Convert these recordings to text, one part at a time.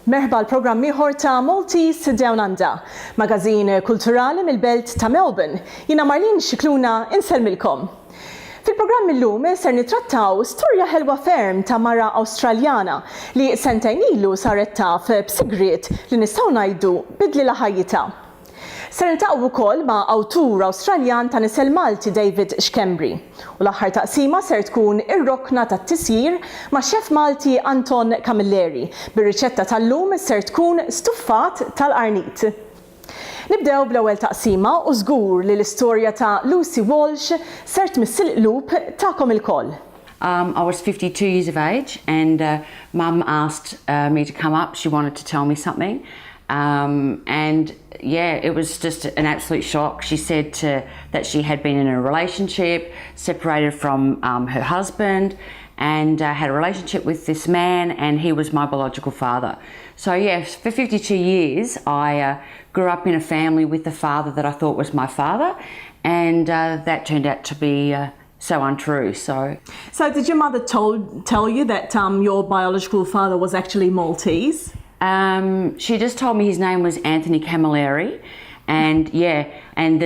Merħba l-programm ieħor ta' Maltese DownUnder, magażin kulturali mill-belt ta' Melbourne. Jiena Marlene Scicluna insellmilkom. Fil-programm illum ser nitrattaw storja ħelwa ferm ta' mara Awstraljana li sentejn ilu saret taf b'sigriet li nistgħu ngħidu bidlilha ħajjitha. Ser niltaqgħu wkoll ma' awtur Awstraljan ta' nisel Malti David Xkembri. U l-aħħar taqsima ser tkun ir-rokna tat-tisjir ma' xef Malti Anton Camilleri. Bir-riċetta tal-lum ser tkun stuffat tal-qarnit. Nibdew bl-ewwel taqsima u żgur li l-istorja ta' Lucy Walsh ser tmissil qlub tagħkom ilkoll. I was 52 years of age and Mum asked me to come up. She wanted to tell me something. And yeah, it was just an absolute shock. She said that she had been in a relationship, separated from her husband, and had a relationship with this man, and he was my biological father. So yes, for 52 years I grew up in a family with a father that I thought was my father, and that turned out to be so untrue. So did your mother tell you that your biological father was actually Maltese? She just told me his name was Anthony Camilleri, and yeah, and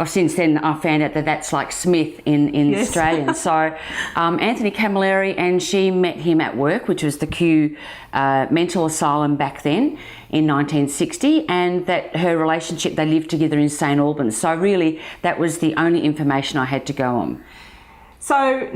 since then I found out that that's like Smith in yes. Australian. So Anthony Camilleri, and she met him at work, which was the Q mental asylum back then in 1960, and that her relationship, they lived together in St Albans. So really that was the only information I had to go on. So,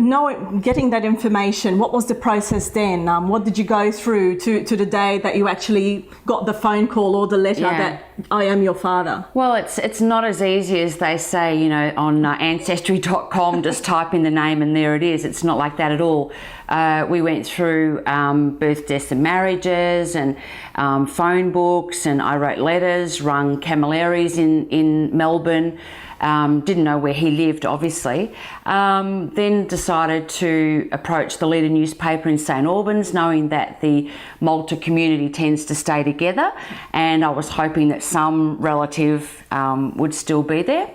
getting that information, what was the process then? What did you go through to the day that you actually got the phone call or the letter that I am your father? Well, it's not as easy as they say, you know, on ancestry.com, just type in the name and there it is. It's not like that at all. We went through birth, deaths and marriages and phone books, and I wrote letters, rung Camilleri's in Melbourne. Didn't know where he lived, obviously. Then decided to approach the Leader newspaper in St Albans, knowing that the Malta community tends to stay together, and I was hoping that some relative would still be there.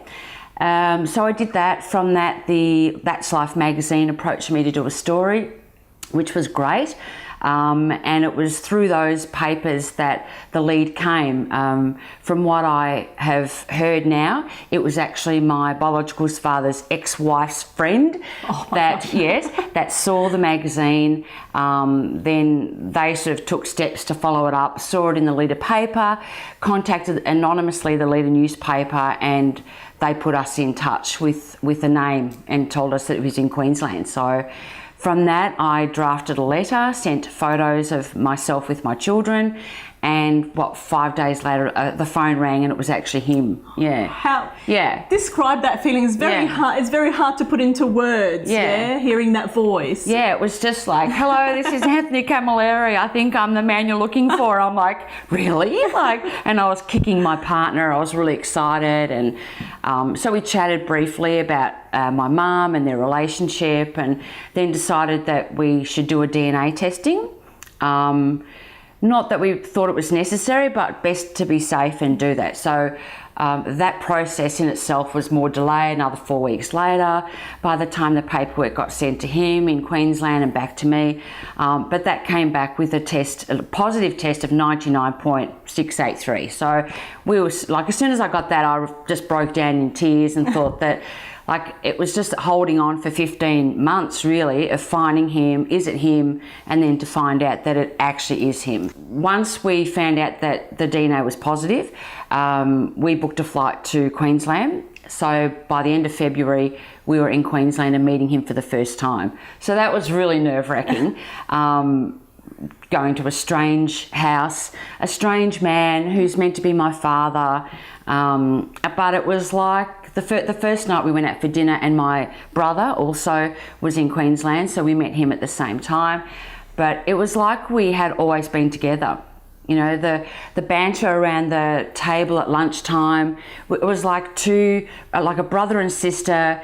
So I did that. From that, That's Life magazine approached me to do a story, which was great. And it was through those papers that the lead came. From what I have heard now, it was actually my biological father's ex-wife's friend that saw the magazine. Then they sort of took steps to follow it up, saw it in the Leader paper, contacted anonymously the Leader newspaper, and they put us in touch with the name and told us that it was in Queensland. So from that, I drafted a letter, sent photos of myself with my children, and 5 days later, the phone rang and it was actually him. Yeah. Describe that feeling. It's very hard. It's very hard to put into words. Yeah. Hearing that voice. Yeah, it was just like, hello, this is Anthony Camilleri. I think I'm the man you're looking for. I'm like, really? And I was kicking my partner. I was really excited, and so we chatted briefly about my mum and their relationship, and then decided that we should do a DNA testing. Not that we thought it was necessary, but best to be safe and do that. So that process in itself was more delayed, another 4 weeks later, by the time the paperwork got sent to him in Queensland and back to me. But that came back with a positive test of 99.683. So we were like, as soon as I got that, I just broke down in tears and thought that it was just holding on for 15 months really of finding him, is it him, and then to find out that it actually is him. Once we found out that the DNA was positive, we booked a flight to Queensland. So by the end of February, we were in Queensland and meeting him for the first time. So that was really nerve-wracking. Going to a strange house, a strange man who's meant to be my father. But it was like, the first night we went out for dinner, and my brother also was in Queensland, so we met him at the same time. But it was like we had always been together. You know, the banter around the table at lunchtime, it was like a brother and sister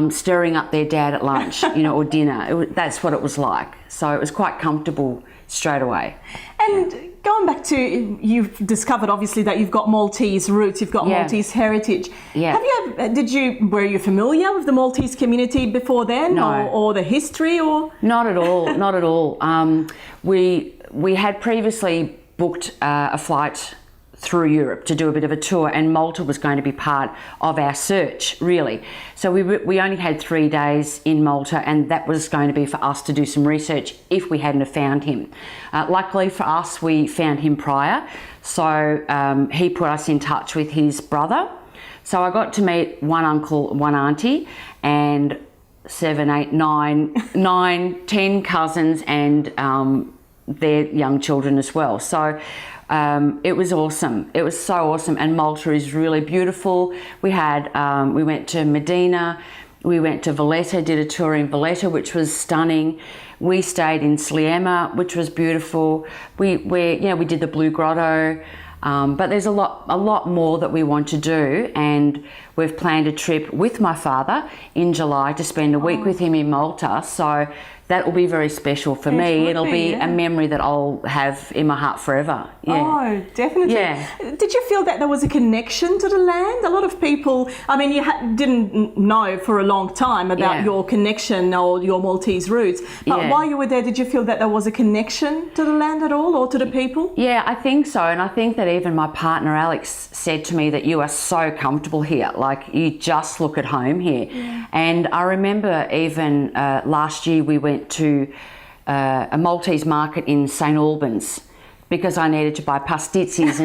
stirring up their dad at lunch, or dinner. That's what it was like. So it was quite comfortable straight away. And going back to, you've discovered obviously that you've got Maltese roots, you've got Maltese heritage. Yeah. Were you familiar with the Maltese community before then? No. Or the history or? Not at all, not at all. We had previously booked a flight through Europe to do a bit of a tour, and Malta was going to be part of our search, really. So we only had 3 days in Malta, and that was going to be for us to do some research if we hadn't have found him. Luckily for us, we found him prior, so he put us in touch with his brother. So I got to meet one uncle, one auntie, and 7, 8, 9, 10 cousins, and their young children as well. So it was awesome. It was so awesome, and Malta is really beautiful. We went to Medina, we went to Valletta, did a tour in Valletta, which was stunning. We stayed in Sliema, which was beautiful. We did the Blue Grotto. But there's a lot more that we want to do, and we've planned a trip with my father in July to spend a week with him in Malta. So that will be very special for me. It'll be a memory that I'll have in my heart forever. Yeah. Oh, definitely. Yeah. Did you feel that there was a connection to the land? A lot of people, I mean, you didn't know for a long time about your connection or your Maltese roots. But while you were there, did you feel that there was a connection to the land at all, or to the people? Yeah, I think so. And I think that even my partner Alex said to me that you are so comfortable here. Like, you just look at home here. Yeah. And I remember even last year we went to a Maltese market in St Albans because I needed to buy pastizzis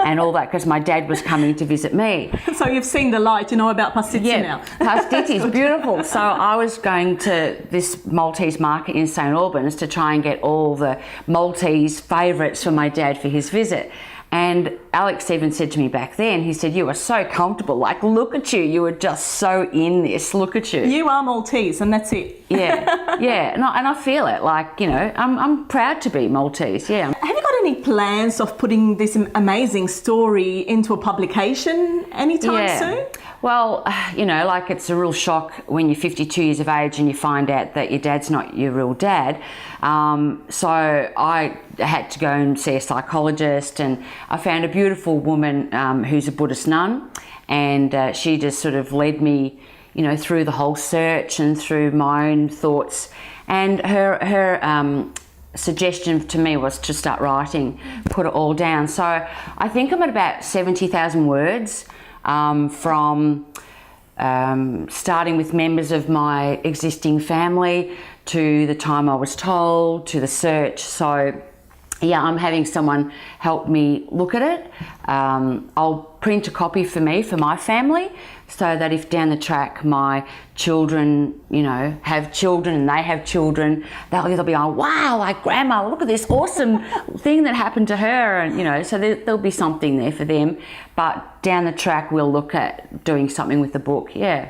and all that, because my dad was coming to visit me. So you've seen the light, you know about pastizzi now. Pastizzis, beautiful. So I was going to this Maltese market in St Albans to try and get all the Maltese favourites for my dad for his visit. And Alex even said to me back then, he said, you are so comfortable, like, look at you, you are just so in this, look at you. You are Maltese, and that's it. Yeah, and I feel it, like, you know, I'm proud to be Maltese, yeah. Have you got any plans of putting this amazing story into a publication anytime soon? Well, you know, like, it's a real shock when you're 52 years of age and you find out that your dad's not your real dad. So I had to go and see a psychologist, and I found a beautiful woman who's a Buddhist nun, and she just sort of led me, you know, through the whole search and through my own thoughts. And her suggestion to me was to start writing, put it all down. So I think I'm at about 70,000 words. From starting with members of my existing family to the time I was told to the search. So yeah, I'm having someone help me look at it. I'll print a copy for my family, so that if down the track my children, you know, have children and they have children, they'll be like, wow, like, Grandma, look at this awesome thing that happened to her, and, you know, so there'll be something there for them. But down the track we'll look at doing something with the book, yeah.